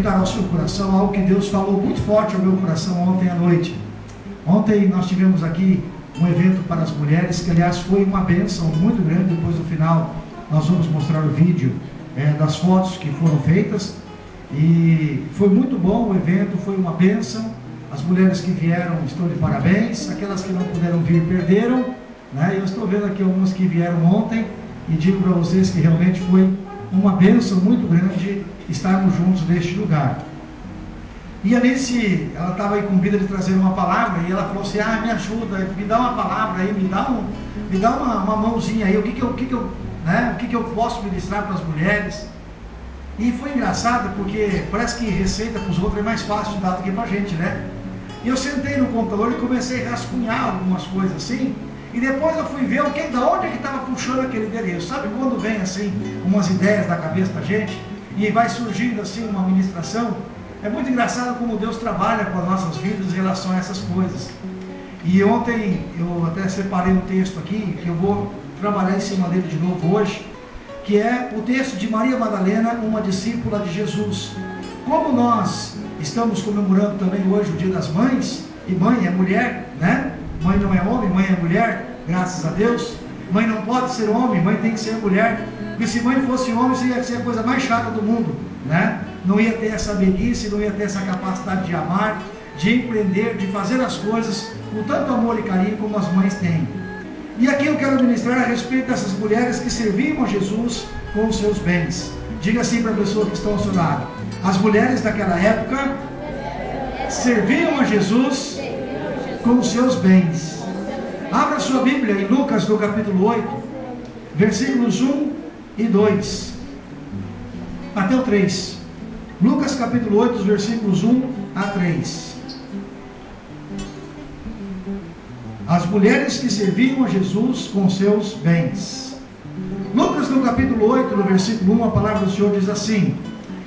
meditar ao seu coração algo que Deus falou muito forte ao meu coração ontem à noite. Ontem nós tivemos aqui um evento para as mulheres, que aliás foi uma bênção muito grande. Depois no final nós vamos mostrar o vídeo das fotos que foram feitas, e foi muito bom o evento, foi uma bênção. As mulheres que vieram estão de parabéns, aquelas que não puderam vir perderam, né? Eu estou vendo aqui algumas que vieram ontem, e digo para vocês que realmente foi uma bênção muito grande estarmos juntos neste lugar. E a Alice, ela estava incumbida de trazer uma palavra, e ela falou assim: me ajuda, me dá uma palavra aí, me dá uma mãozinha aí, o que que eu posso ministrar para as mulheres. E foi engraçado, porque parece que receita para os outros é mais fácil de dar do que para a gente, né? E eu sentei no computador e comecei a rascunhar algumas coisas assim, e depois eu fui ver da onde é que estava puxando aquele endereço. Sabe quando vem assim umas ideias da cabeça da gente e vai surgindo assim uma ministração? É muito engraçado como Deus trabalha com as nossas vidas em relação a essas coisas. E ontem eu até separei um texto aqui, que eu vou trabalhar em cima dele de novo hoje, que é o texto de Maria Madalena, uma discípula de Jesus. Como nós estamos comemorando também hoje o Dia das Mães, e mãe é mulher, né? Mãe não é homem, mãe é mulher, graças a Deus. Mãe não pode ser homem, mãe tem que ser mulher, porque se mãe fosse homem, isso ia ser a coisa mais chata do mundo, né? Não ia ter essa meiguice, não ia ter essa capacidade de amar, de empreender, de fazer as coisas com tanto amor e carinho como as mães têm. E aqui eu quero ministrar a respeito dessas mulheres que serviam a Jesus com os seus bens. Diga assim para a pessoa que está ao seu lado: as mulheres daquela época serviam a Jesus com os seus bens. Abra sua Bíblia em Lucas, no capítulo 8, versículos 1 e 2 até o 3. Lucas capítulo 8, os versículos 1 a 3. As mulheres que serviam a Jesus com seus bens. Lucas no capítulo 8, no versículo 1, a palavra do Senhor diz assim: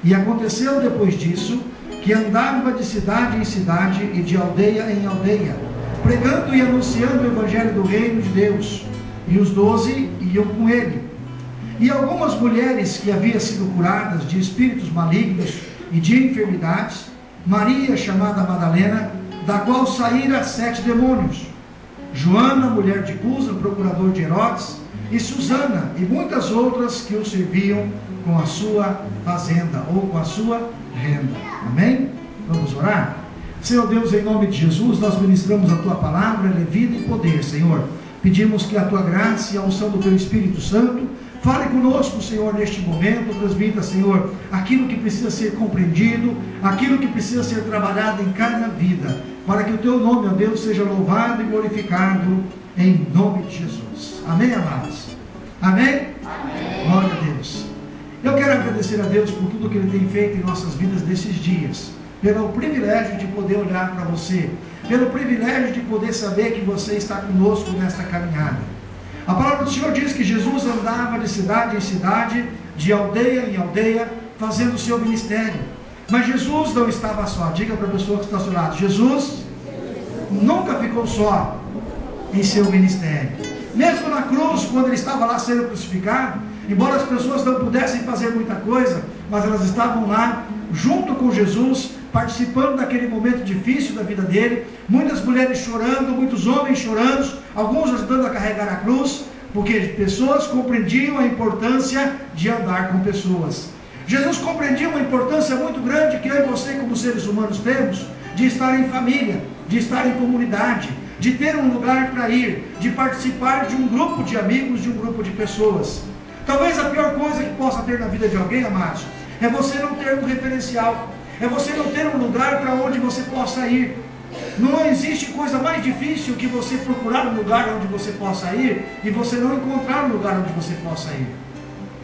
e aconteceu depois disso, que andava de cidade em cidade e de aldeia em aldeia, pregando e anunciando o evangelho do reino de Deus, e os 12 iam com ele. E algumas mulheres que haviam sido curadas de espíritos malignos e de enfermidades, Maria, chamada Madalena, da qual saíra 7 demônios, Joana, mulher de Cusa, procurador de Herodes, e Susana, e muitas outras que o serviam com a sua fazenda, ou com a sua renda. Amém? Vamos orar? Senhor Deus, em nome de Jesus, nós ministramos a Tua palavra, ela é vida e poder, Senhor. Pedimos que a Tua graça e a unção do Teu Espírito Santo fale conosco, Senhor, neste momento. Transmita, Senhor, aquilo que precisa ser compreendido, aquilo que precisa ser trabalhado em cada vida, para que o Teu nome, ó Deus, seja louvado e glorificado, em nome de Jesus. Amém, amados? Amém? Amém. Glória a Deus. Eu quero agradecer a Deus por tudo que Ele tem feito em nossas vidas nesses dias, pelo privilégio de poder olhar para você, pelo privilégio de poder saber que você está conosco nesta caminhada. A palavra do Senhor diz que Jesus andava de cidade em cidade, de aldeia em aldeia, fazendo o seu ministério. Mas Jesus não estava só. Diga para a pessoa que está ao seu lado: Jesus nunca ficou só em seu ministério. Mesmo na cruz, quando Ele estava lá sendo crucificado, embora as pessoas não pudessem fazer muita coisa, mas elas estavam lá junto com Jesus, participando daquele momento difícil da vida dele. Muitas mulheres chorando, muitos homens chorando, alguns ajudando a carregar a cruz, porque pessoas compreendiam a importância de andar com pessoas. Jesus compreendia uma importância muito grande que eu e você, como seres humanos, temos, de estar em família, de estar em comunidade, de ter um lugar para ir, de participar de um grupo de amigos, de um grupo de pessoas. Talvez a pior coisa que possa ter na vida de alguém, amados, é você não ter um referencial, é você não ter um lugar para onde você possa ir. Não existe coisa mais difícil que você procurar um lugar onde você possa ir e você não encontrar um lugar onde você possa ir.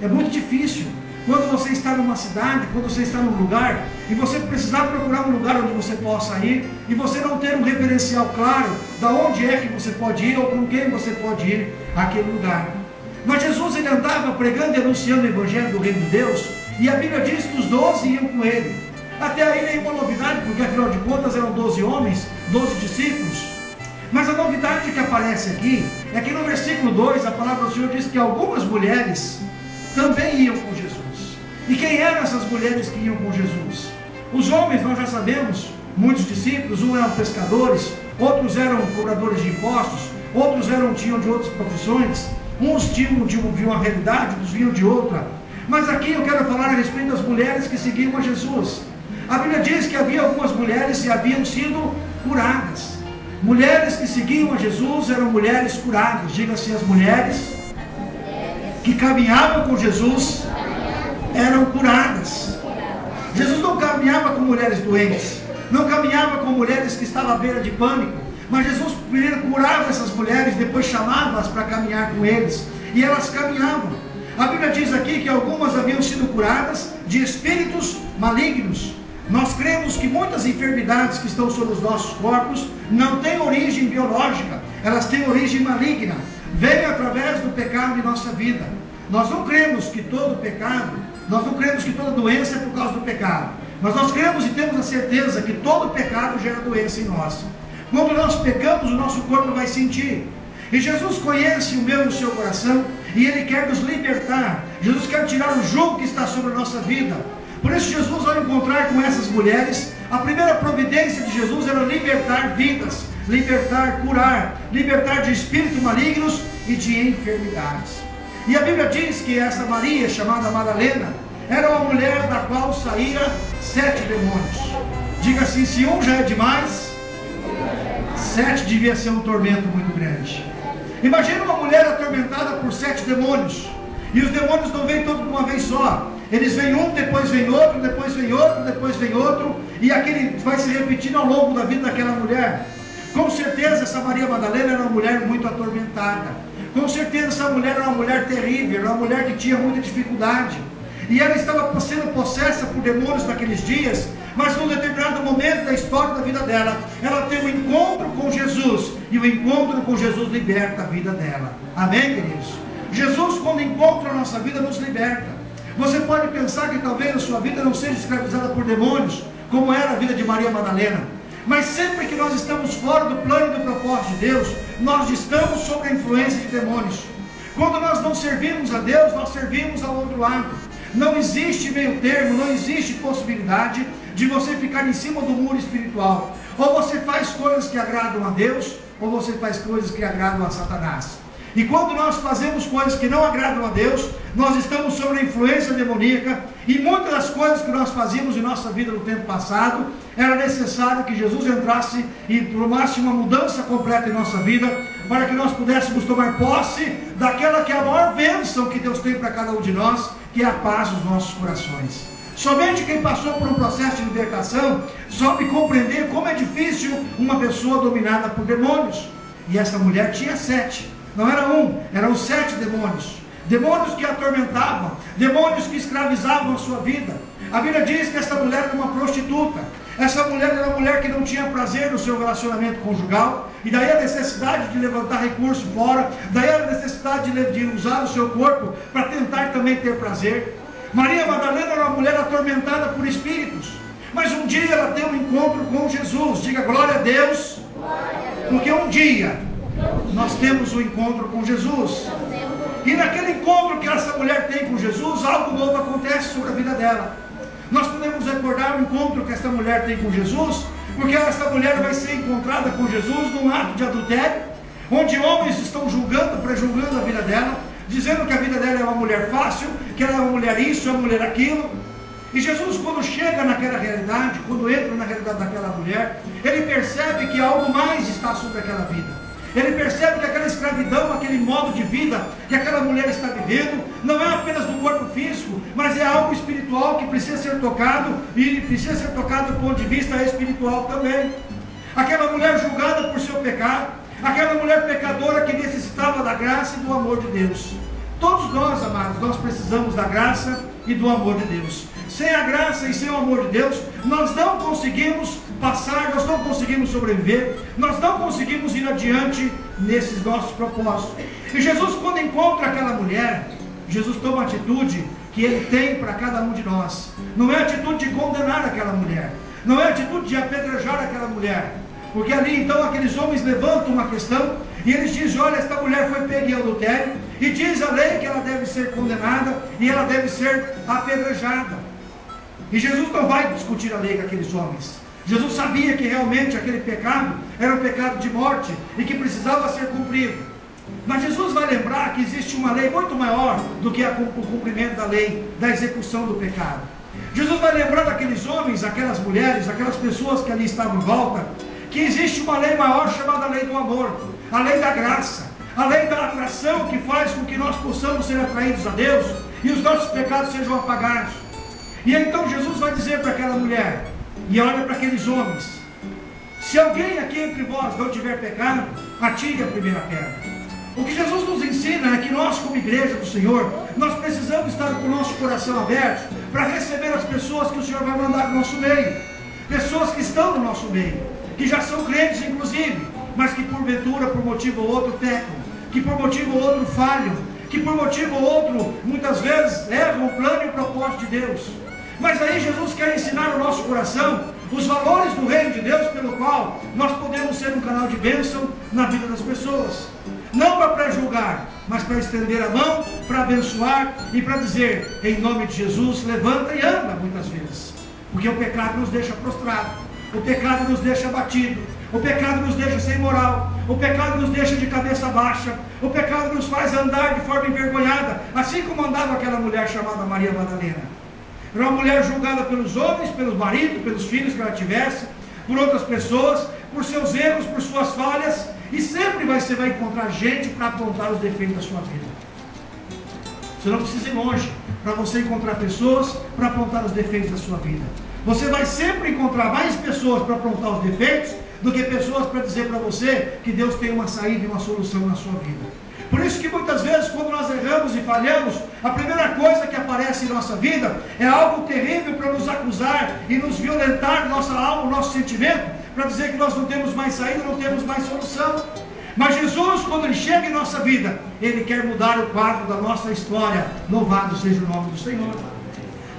É muito difícil. Quando você está numa cidade, quando você está num lugar, e você precisar procurar um lugar onde você possa ir, e você não ter um referencial claro de onde é que você pode ir, ou com quem você pode ir àquele lugar. Mas Jesus, ele andava pregando e anunciando o evangelho do reino de Deus, e a Bíblia diz que os 12 iam com ele. Até aí nenhuma novidade, porque afinal de contas eram 12 homens, 12 discípulos. Mas a novidade que aparece aqui é que no versículo 2 a palavra do Senhor diz que algumas mulheres também iam com Jesus. E quem eram essas mulheres que iam com Jesus? Os homens, nós já sabemos, muitos discípulos, uns eram pescadores, outros eram cobradores de impostos, outros tinham de outras profissões, uns tinham de uma realidade, outros vinham de outra. Mas aqui eu quero falar a respeito das mulheres que seguiam a Jesus. A Bíblia diz que havia algumas mulheres que haviam sido curadas. Mulheres que seguiam a Jesus eram mulheres curadas. Diga assim, as mulheres que caminhavam com Jesus eram curadas. Jesus não caminhava com mulheres doentes, não caminhava com mulheres que estavam à beira de pânico, mas Jesus primeiro curava essas mulheres, depois chamava-as para caminhar com eles, e elas caminhavam. A Bíblia diz aqui que algumas haviam sido curadas de espíritos malignos. Nós cremos que muitas enfermidades que estão sobre os nossos corpos não têm origem biológica, elas têm origem maligna, vêm através do pecado em nossa vida. Nós não cremos que todo pecado, nós não cremos que toda doença é por causa do pecado, mas nós cremos e temos a certeza que todo pecado gera doença em nós. Quando nós pecamos, o nosso corpo vai sentir. E Jesus conhece o meu e o seu coração, e Ele quer nos libertar. Jesus quer tirar o jugo que está sobre a nossa vida. Por isso Jesus, ao encontrar com essas mulheres, a primeira providência de Jesus era libertar vidas, libertar, curar, libertar de espíritos malignos e de enfermidades. E a Bíblia diz que essa Maria, chamada Madalena, era uma mulher da qual saíra 7 demônios. Diga assim, se um já é demais, 7 devia ser um tormento muito grande. Imagina uma mulher atormentada por 7 demônios. E os demônios não vêm todos de uma vez só. Eles vêm um, depois vem outro, depois vem outro, depois vem outro. E aquele vai se repetindo ao longo da vida daquela mulher. Com certeza essa Maria Madalena era uma mulher muito atormentada. Com certeza essa mulher era uma mulher terrível, era uma mulher que tinha muita dificuldade. E ela estava sendo possessa por demônios naqueles dias. Mas num determinado momento da história da vida dela, ela tem um encontro com Jesus. E o encontro com Jesus liberta a vida dela. Amém, queridos? Jesus, quando encontra a nossa vida, nos liberta. Você pode pensar que talvez a sua vida não seja escravizada por demônios, como era a vida de Maria Madalena. Mas sempre que nós estamos fora do plano e do propósito de Deus, nós estamos sob a influência de demônios. Quando nós não servimos a Deus, nós servimos ao outro lado. Não existe meio termo, não existe possibilidade de você ficar em cima do muro espiritual. Ou você faz coisas que agradam a Deus, ou você faz coisas que agradam a Satanás. E quando nós fazemos coisas que não agradam a Deus, nós estamos sob a influência demoníaca. E muitas das coisas que nós fazíamos em nossa vida no tempo passado, era necessário que Jesus entrasse e tomasse uma mudança completa em nossa vida, para que nós pudéssemos tomar posse daquela que é a maior bênção que Deus tem para cada um de nós, que é a paz dos nossos corações. Somente quem passou por um processo de libertação soube compreender como é difícil uma pessoa dominada por demônios. E essa mulher tinha 7. Não era um, eram 7 demônios. Demônios que a atormentavam, demônios que escravizavam a sua vida. A Bíblia diz que essa mulher era uma prostituta. Essa mulher era uma mulher que não tinha prazer no seu relacionamento conjugal. E daí a necessidade de levantar recurso fora. Daí a necessidade de usar o seu corpo para tentar também ter prazer. Maria Madalena era uma mulher atormentada por espíritos. Mas um dia ela tem um encontro com Jesus. Diga glória a Deus. Porque um dia nós temos um encontro com Jesus. E naquele encontro que essa mulher tem com Jesus, algo novo acontece sobre a vida dela. Nós podemos recordar o encontro que essa mulher tem com Jesus, porque essa mulher vai ser encontrada com Jesus num ato de adultério, onde homens estão julgando, prejulgando a vida dela, dizendo que a vida dela é uma mulher fácil, que ela é uma mulher isso, é uma mulher aquilo. E Jesus, quando chega naquela realidade, quando entra na realidade daquela mulher, ele percebe que algo mais está sobre aquela vida. Ele percebe que aquela escravidão, aquele modo de vida que aquela mulher está vivendo, não é apenas do corpo físico, mas é algo espiritual que precisa ser tocado, e precisa ser tocado do ponto de vista espiritual também. Aquela mulher julgada por seu pecado, aquela mulher pecadora que necessitava da graça e do amor de Deus. Todos nós, amados, nós precisamos da graça e do amor de Deus. Sem a graça e sem o amor de Deus, nós não conseguimos passar, nós não conseguimos sobreviver, nós não conseguimos ir adiante nesses nossos propósitos. E Jesus, quando encontra aquela mulher, Jesus toma uma atitude que Ele tem para cada um de nós. Não é a atitude de condenar aquela mulher, não é a atitude de apedrejar aquela mulher, porque ali então aqueles homens levantam uma questão e eles dizem: olha, esta mulher foi pega em adultério, e diz a lei que ela deve ser condenada e ela deve ser apedrejada. E Jesus não vai discutir a lei com aqueles homens. Jesus sabia que realmente aquele pecado era um pecado de morte e que precisava ser cumprido. Mas Jesus vai lembrar que existe uma lei muito maior do que o cumprimento da lei, da execução do pecado. Jesus vai lembrar daqueles homens, aquelas mulheres, aquelas pessoas que ali estavam em volta, que existe uma lei maior chamada lei do amor, a lei da graça, a lei da atração que faz com que nós possamos ser atraídos a Deus e os nossos pecados sejam apagados. E então Jesus vai dizer para aquela mulher, e olha para aqueles homens: se alguém aqui entre vós não tiver pecado, atire a primeira pedra. O que Jesus nos ensina é que nós, como igreja do Senhor, nós precisamos estar com o nosso coração aberto para receber as pessoas que o Senhor vai mandar no nosso meio. Pessoas que estão no nosso meio, que já são crentes inclusive, mas que porventura, por motivo ou outro, pecam, que por motivo ou outro falham, que por motivo ou outro, muitas vezes, erram o plano e o propósito de Deus. Mas aí Jesus quer ensinar o nosso coração os valores do reino de Deus, pelo qual nós podemos ser um canal de bênção na vida das pessoas. Não para pré-julgar, mas para estender a mão, para abençoar e para dizer, em nome de Jesus, levanta e anda, muitas vezes. Porque o pecado nos deixa prostrado, o pecado nos deixa abatido, o pecado nos deixa sem moral, o pecado nos deixa de cabeça baixa, o pecado nos faz andar de forma envergonhada, assim como andava aquela mulher chamada Maria Madalena. Era uma mulher julgada pelos homens, pelos maridos, pelos filhos que ela tivesse, por outras pessoas, por seus erros, por suas falhas, e sempre você vai encontrar gente para apontar os defeitos da sua vida. Você não precisa ir longe para você encontrar pessoas para apontar os defeitos da sua vida. Você vai sempre encontrar mais pessoas para apontar os defeitos do que pessoas para dizer para você que Deus tem uma saída e uma solução na sua vida. Por isso que muitas vezes, quando nós erramos e falhamos, a primeira coisa que aparece em nossa vida é algo terrível para nos acusar e nos violentar nossa alma, nosso sentimento, para dizer que nós não temos mais saída, não temos mais solução. Mas Jesus, quando Ele chega em nossa vida, Ele quer mudar o quadro da nossa história. Louvado seja o nome do Senhor.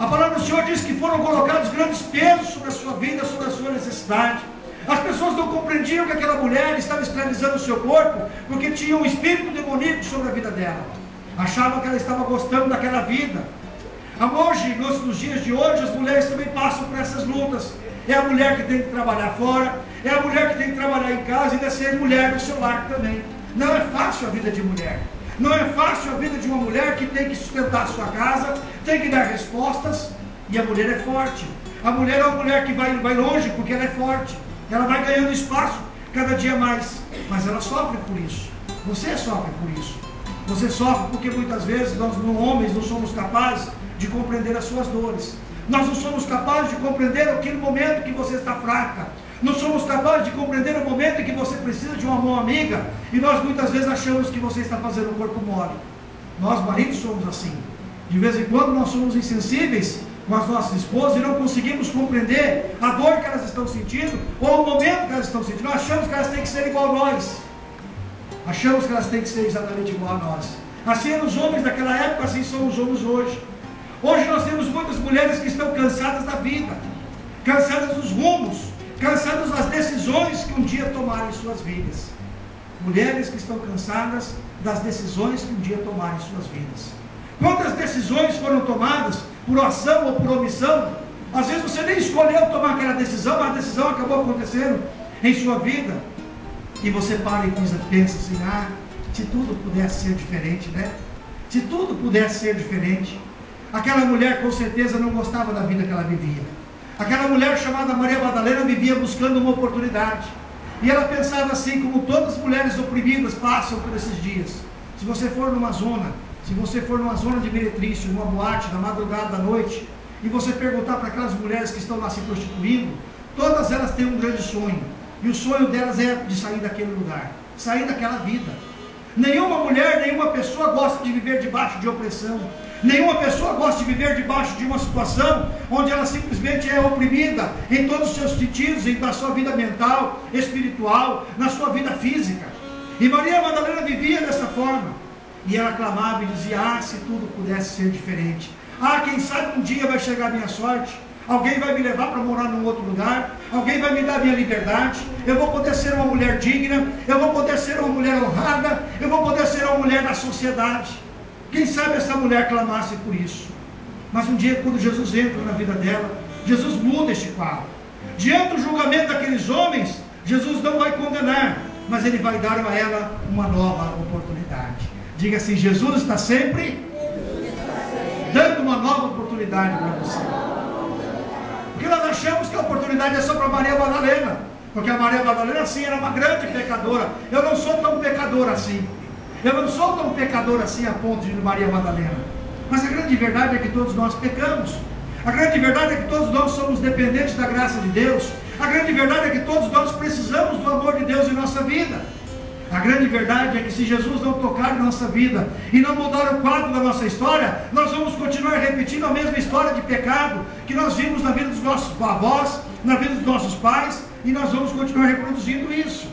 A palavra do Senhor diz que foram colocados grandes pesos sobre a sua vida, sobre a sua necessidade. As pessoas não compreendiam que aquela mulher estava escravizando o seu corpo, porque tinha um espírito demoníaco sobre a vida dela. Achavam que ela estava gostando daquela vida. Hoje, nos dias de hoje, as mulheres também passam por essas lutas. É a mulher que tem que trabalhar fora, é a mulher que tem que trabalhar em casa e ainda ser mulher do seu lar também. Não é fácil a vida de mulher. Não é fácil a vida de uma mulher que tem que sustentar a sua casa, tem que dar respostas, e a mulher é forte. A mulher é uma mulher que vai longe porque ela é forte. Ela vai ganhando espaço cada dia mais, mas ela sofre por isso. Você sofre por isso. Você sofre porque muitas vezes nós, homens, não somos capazes de compreender as suas dores. Nós não somos capazes de compreender aquele momento que você está fraca. Não somos capazes de compreender o momento em que você precisa de uma mão amiga. E nós muitas vezes achamos que você está fazendo o corpo mole. Nós maridos somos assim. De vez em quando nós somos insensíveis com as nossas esposas e não conseguimos compreender a dor que elas estão sentindo ou o momento que elas estão sentindo. Nós achamos que elas têm que ser igual a nós. Achamos que elas têm que ser exatamente igual a nós. Assim eram os homens daquela época, assim são os homens hoje. Hoje nós temos muitas mulheres que estão cansadas da vida, cansadas dos rumos, cansadas das decisões que um dia tomaram em suas vidas. Mulheres que estão cansadas das decisões que um dia tomaram em suas vidas. Quantas decisões foram tomadas por ação ou por omissão? Às vezes você nem escolheu tomar aquela decisão, mas a decisão acabou acontecendo em sua vida. E você para e pensa assim, se tudo pudesse ser diferente, né? Se tudo pudesse ser diferente. Aquela mulher com certeza não gostava da vida que ela vivia. Aquela mulher chamada Maria Madalena vivia buscando uma oportunidade. E ela pensava assim, como todas as mulheres oprimidas passam por esses dias. Se você for numa zona de meretrício, numa boate, na madrugada, da noite, e você perguntar para aquelas mulheres que estão lá se prostituindo, todas elas têm um grande sonho. E o sonho delas é de sair daquele lugar, sair daquela vida. Nenhuma mulher, nenhuma pessoa gosta de viver debaixo de opressão. Nenhuma pessoa gosta de viver debaixo de uma situação onde ela simplesmente é oprimida em todos os seus sentidos, na sua vida mental, espiritual, na sua vida física. E Maria Madalena vivia dessa forma. E ela clamava e dizia, se tudo pudesse ser diferente. Quem sabe um dia vai chegar a minha sorte. Alguém vai me levar para morar num outro lugar. Alguém vai me dar minha liberdade. Eu vou poder ser uma mulher digna. Eu vou poder ser uma mulher honrada. Eu vou poder ser uma mulher da sociedade. Quem sabe essa mulher clamasse por isso. Mas um dia, quando Jesus entra na vida dela, Jesus muda este quadro. Diante do julgamento daqueles homens, Jesus não vai condenar, mas Ele vai dar a ela uma nova oportunidade. Diga assim: Jesus está sempre dando uma nova oportunidade para você. Porque nós achamos que a oportunidade é só para Maria Madalena, porque a Maria Madalena sim era uma grande pecadora. Eu não sou tão pecador assim. Eu não sou tão pecador assim a ponto de Maria Madalena. Mas a grande verdade é que todos nós pecamos. A grande verdade é que todos nós somos dependentes da graça de Deus. A grande verdade é que todos nós precisamos do amor de Deus em nossa vida. A grande verdade é que se Jesus não tocar na nossa vida e não mudar o quadro da nossa história, nós vamos continuar repetindo a mesma história de pecado que nós vimos na vida dos nossos avós, na vida dos nossos pais, e nós vamos continuar reproduzindo isso.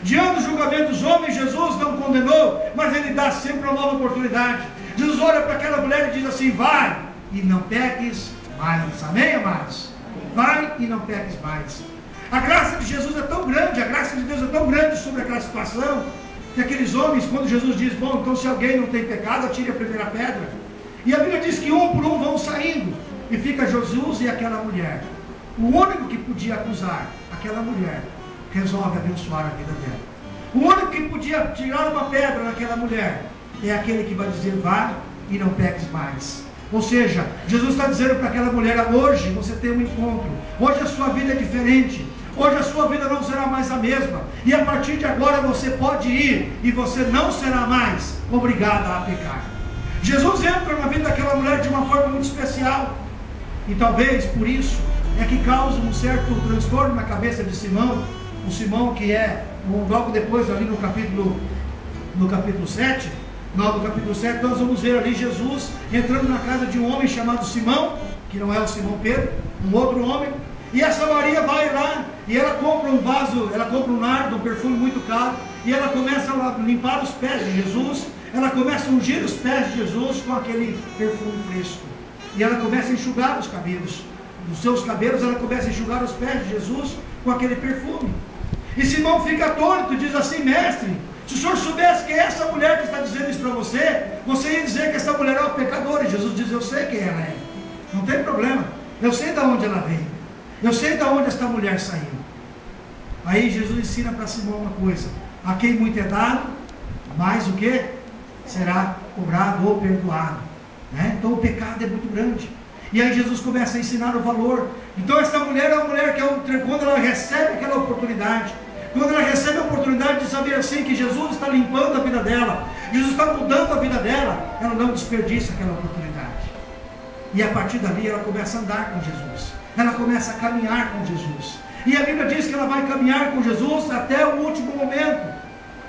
Diante do julgamento dos homens, Jesus não condenou, mas Ele dá sempre uma nova oportunidade. Jesus olha para aquela mulher e diz assim: vai e não peques mais. Amém, amados? Vai e não peques mais. A graça de Jesus é tão grande, a graça de Deus é tão grande sobre aquela situação, que aqueles homens, quando Jesus diz: bom, então se alguém não tem pecado, atire a primeira pedra. E a Bíblia diz que um por um vão saindo, e fica Jesus e aquela mulher. O único que podia acusar aquela mulher, resolve abençoar a vida dela. O único que podia tirar uma pedra naquela mulher, é aquele que vai dizer: vá e não peques mais. Ou seja, Jesus está dizendo para aquela mulher: hoje você tem um encontro, hoje a sua vida é diferente, hoje a sua vida não será mais a mesma, e a partir de agora você pode ir, e você não será mais obrigada a pecar. Jesus entra na vida daquela mulher de uma forma muito especial, e talvez por isso é que causa um certo transtorno na cabeça de Simão. O Simão que é, logo depois ali no capítulo 7, no capítulo 7, nós vamos ver ali Jesus entrando na casa de um homem chamado Simão, que não é o Simão Pedro, um outro homem, e essa Maria vai lá, e ela compra um vaso, ela compra um nardo, um perfume muito caro, e ela começa a limpar os pés de Jesus, ela começa a ungir os pés de Jesus com aquele perfume fresco, e ela começa a enxugar os cabelos, dos seus cabelos ela começa a enxugar os pés de Jesus com aquele perfume. E Simão fica atônito e diz assim: mestre, se o senhor soubesse que é essa mulher que está dizendo isso para você, você ia dizer que essa mulher é uma pecadora. E Jesus diz: eu sei quem ela é, não tem problema, eu sei de onde ela veio, eu sei de onde esta mulher saiu. Aí Jesus ensina para Simão uma coisa: a quem muito é dado, mais o que? Será cobrado ou perdoado, né? Então o pecado é muito grande. E aí Jesus começa a ensinar o valor. Então essa mulher é uma mulher que quando ela recebe aquela oportunidade, quando ela recebe a oportunidade de saber assim que Jesus está limpando a vida dela, Jesus está mudando a vida dela, ela não desperdiça aquela oportunidade. E a partir dali ela começa a andar com Jesus, ela começa a caminhar com Jesus. E a Bíblia diz que ela vai caminhar com Jesus até o último momento.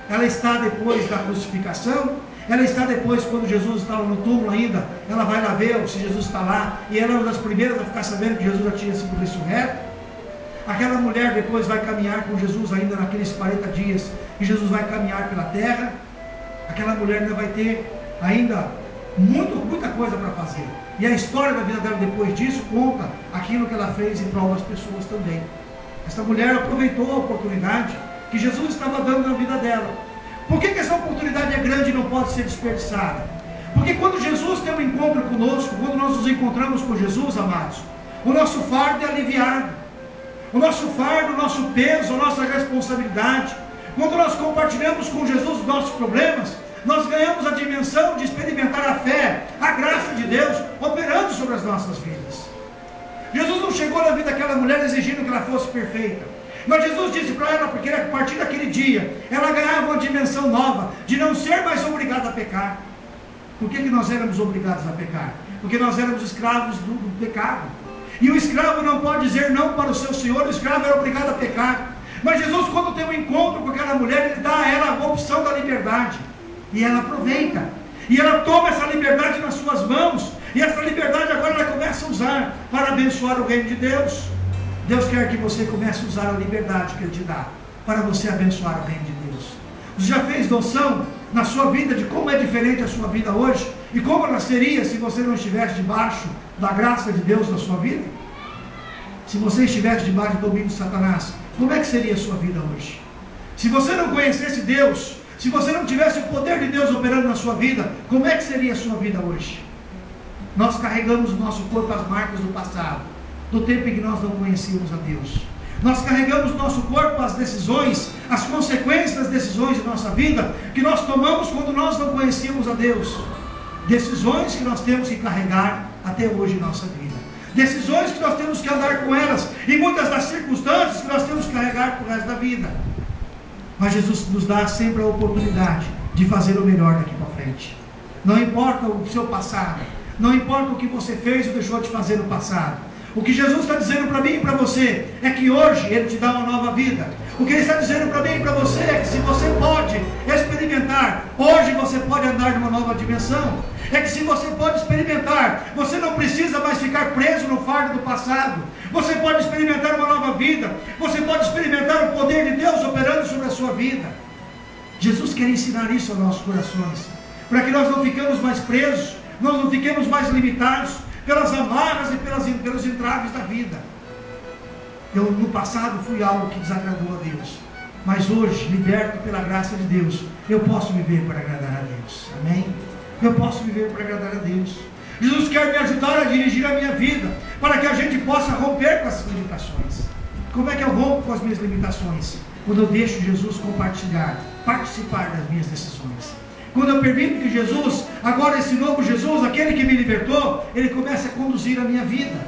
Ela está depois da crucificação, ela está depois, quando Jesus estava no túmulo ainda, ela vai lá ver se Jesus está lá, e ela é uma das primeiras a ficar sabendo que Jesus já tinha sido ressurreto. Aquela mulher depois vai caminhar com Jesus ainda naqueles 40 dias, que Jesus vai caminhar pela terra. Aquela mulher ainda vai ter ainda muita coisa para fazer, e a história da vida dela depois disso conta aquilo que ela fez em prol das pessoas também. Essa mulher aproveitou a oportunidade que Jesus estava dando na vida dela. Por que essa oportunidade é grande e não pode ser desperdiçada? Porque quando Jesus tem um encontro conosco, quando nós nos encontramos com Jesus, amados, o nosso fardo é aliviado. O nosso fardo, o nosso peso, a nossa responsabilidade. Quando nós compartilhamos com Jesus os nossos problemas, nós ganhamos a dimensão de experimentar a fé, a graça de Deus operando sobre as nossas vidas. Jesus não chegou na vida daquela mulher exigindo que ela fosse perfeita, mas Jesus disse para ela, porque a partir daquele dia ela ganhava uma dimensão nova de não ser mais obrigada a pecar. Por que nós éramos obrigados a pecar? Porque nós éramos escravos do pecado, e o escravo não pode dizer não para o seu senhor. O escravo era obrigado a pecar. Mas Jesus, quando tem um encontro com aquela mulher, Ele dá a ela a opção da liberdade, e ela aproveita, e ela toma essa liberdade nas suas mãos, e essa liberdade agora ela começa a usar para abençoar o reino de Deus. Deus quer que você comece a usar a liberdade que Ele te dá para você abençoar o reino de Deus. Você já fez noção na sua vida de como é diferente a sua vida hoje, e como ela seria se você não estivesse debaixo da graça de Deus na sua vida? Se você estivesse debaixo do domínio de Satanás, como é que seria a sua vida hoje? Se você não conhecesse Deus, se você não tivesse o poder de Deus operando na sua vida, como é que seria a sua vida hoje? Nós carregamos no nosso corpo as marcas do passado, do tempo em que nós não conhecíamos a Deus. Nós carregamos no nosso corpo as decisões, as consequências das decisões de nossa vida, que nós tomamos quando nós não conhecíamos a Deus. Decisões que nós temos que carregar até hoje em nossa vida. Decisões que nós temos que andar com elas, e muitas das circunstâncias que nós temos que carregar para o resto da vida. Mas Jesus nos dá sempre a oportunidade de fazer o melhor daqui para frente. Não importa o seu passado, não importa o que você fez ou deixou de fazer no passado. O que Jesus está dizendo para mim e para você é que hoje Ele te dá uma nova vida. O que Ele está dizendo para mim e para você é que se você pode experimentar, hoje você pode andar numa nova dimensão. É que se você pode experimentar, você não precisa mais ficar preso no fardo do passado. Você pode experimentar uma nova vida. Você pode experimentar o poder de Deus operando sobre a sua vida. Jesus quer ensinar isso aos nossos corações, para que nós não ficamos mais presos, nós não fiquemos mais limitados pelas amarras e pelos entraves da vida. Eu no passado fui algo que desagradou a Deus, mas hoje, liberto pela graça de Deus, eu posso viver para agradar a Deus. Amém? Eu posso viver para agradar a Deus. Jesus quer me ajudar a dirigir a minha vida, para que a gente possa romper com essas limitações. Como é que eu rompo com as minhas limitações? Quando eu deixo Jesus participar das minhas decisões. Quando eu permito que Jesus, agora esse novo Jesus, aquele que me libertou, Ele começa a conduzir a minha vida.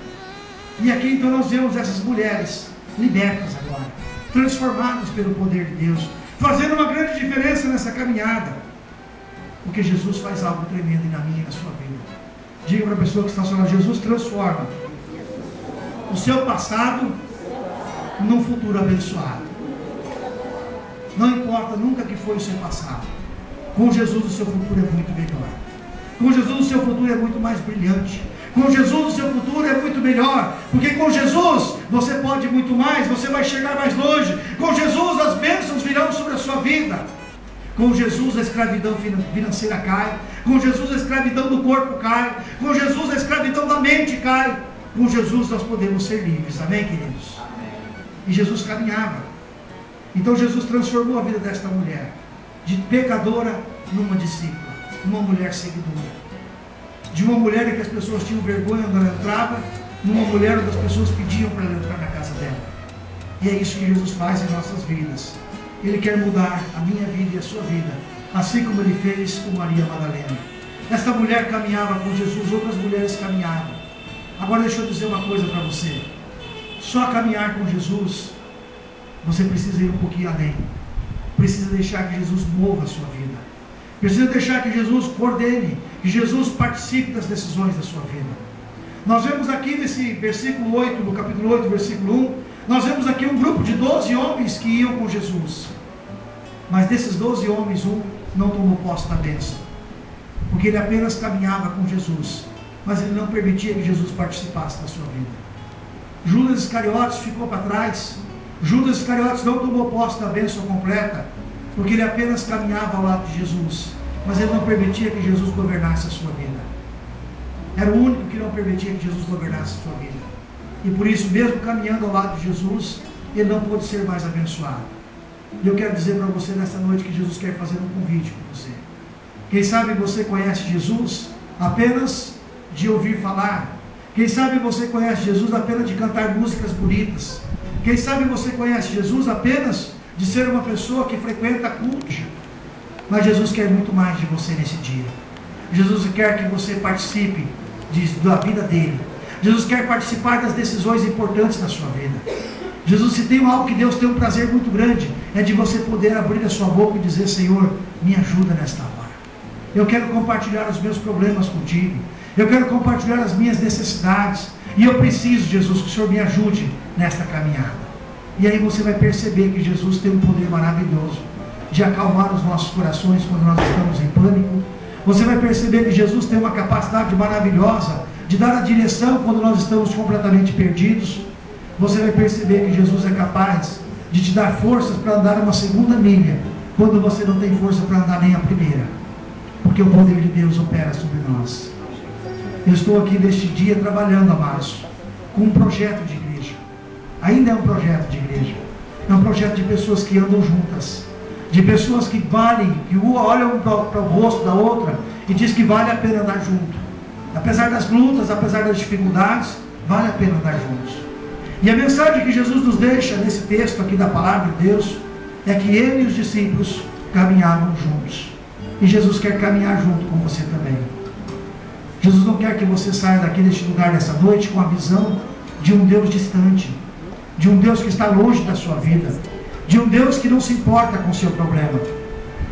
E aqui então nós vemos essas mulheres libertas agora, transformadas pelo poder de Deus, fazendo uma grande diferença nessa caminhada. Porque Jesus faz algo tremendo na minha e na sua vida. Diga para a pessoa que está falando, Jesus transforma o seu passado num futuro abençoado. Não importa nunca que foi o seu passado. Com Jesus o seu futuro é muito melhor. Com Jesus o seu futuro é muito mais brilhante. Com Jesus o seu futuro é muito melhor. Porque com Jesus você pode muito mais, você vai chegar mais longe. Com Jesus as bênçãos virão sobre a sua vida. Com Jesus a escravidão financeira cai. Com Jesus a escravidão do corpo cai. Com Jesus a escravidão da mente cai. Com Jesus nós podemos ser livres. Amém, queridos? Amém. E Jesus caminhava. Então Jesus transformou a vida desta mulher, de pecadora numa discípula, numa mulher seguidora. De uma mulher em que as pessoas tinham vergonha quando ela entrava, numa mulher onde as pessoas pediam para ela entrar na casa dela. E é isso que Jesus faz em nossas vidas. Ele quer mudar a minha vida e a sua vida, assim como Ele fez com Maria Madalena. Esta mulher caminhava com Jesus, outras mulheres caminhavam. Agora deixa eu dizer uma coisa para você. Só caminhar com Jesus, você precisa ir um pouquinho além. Precisa deixar que Jesus mova a sua vida. Precisa deixar que Jesus coordene, que Jesus participe das decisões da sua vida. Nós vemos aqui nesse versículo 8, no capítulo 8, versículo 1, nós vemos aqui um grupo de 12 homens que iam com Jesus. Mas desses 12 homens, um não tomou posse da bênção, porque ele apenas caminhava com Jesus, mas ele não permitia que Jesus participasse da sua vida. Judas Iscariotes ficou para trás. Judas Iscariotes não tomou posse da bênção completa, porque ele apenas caminhava ao lado de Jesus, mas ele não permitia que Jesus governasse a sua vida. Era o único que não permitia que Jesus governasse a sua vida. E por isso, mesmo caminhando ao lado de Jesus, ele não pôde ser mais abençoado. E eu quero dizer para você nesta noite que Jesus quer fazer um convite para você. Quem sabe você conhece Jesus apenas de ouvir falar. Quem sabe você conhece Jesus apenas de cantar músicas bonitas. Quem sabe você conhece Jesus apenas de ser uma pessoa que frequenta culto. Mas Jesus quer muito mais de você nesse dia. Jesus quer que você participe da vida dele. Jesus quer participar das decisões importantes da sua vida. Jesus, se tem algo que Deus tem um prazer muito grande, é de você poder abrir a sua boca e dizer: Senhor, me ajuda nesta hora. Eu quero compartilhar os meus problemas contigo. Eu quero compartilhar as minhas necessidades. E eu preciso, Jesus, que o Senhor me ajude nesta caminhada. E aí você vai perceber que Jesus tem um poder maravilhoso de acalmar os nossos corações quando nós estamos em pânico. Você vai perceber que Jesus tem uma capacidade maravilhosa de dar a direção quando nós estamos completamente perdidos. Você vai perceber que Jesus é capaz de te dar forças para andar uma segunda milha quando você não tem força para andar nem a primeira, porque o poder de Deus opera sobre nós. Eu estou aqui neste dia trabalhando, amados, com um projeto de igreja. Ainda é um projeto de igreja. É um projeto de pessoas que andam juntas, de pessoas que valem, que olham para o rosto da outra e diz que vale a pena andar junto. Apesar das lutas, apesar das dificuldades, vale a pena andar juntos. E a mensagem que Jesus nos deixa nesse texto aqui da palavra de Deus é que ele e os discípulos caminhavam juntos. E Jesus quer caminhar junto com você também. Jesus não quer que você saia daqui deste lugar nessa noite com a visão de um Deus distante, de um Deus que está longe da sua vida, de um Deus que não se importa com o seu problema.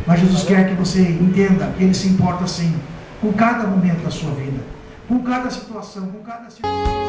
Mas Jesus quer que você entenda que Ele se importa sim com cada momento da sua vida, com cada situação, com cada situação.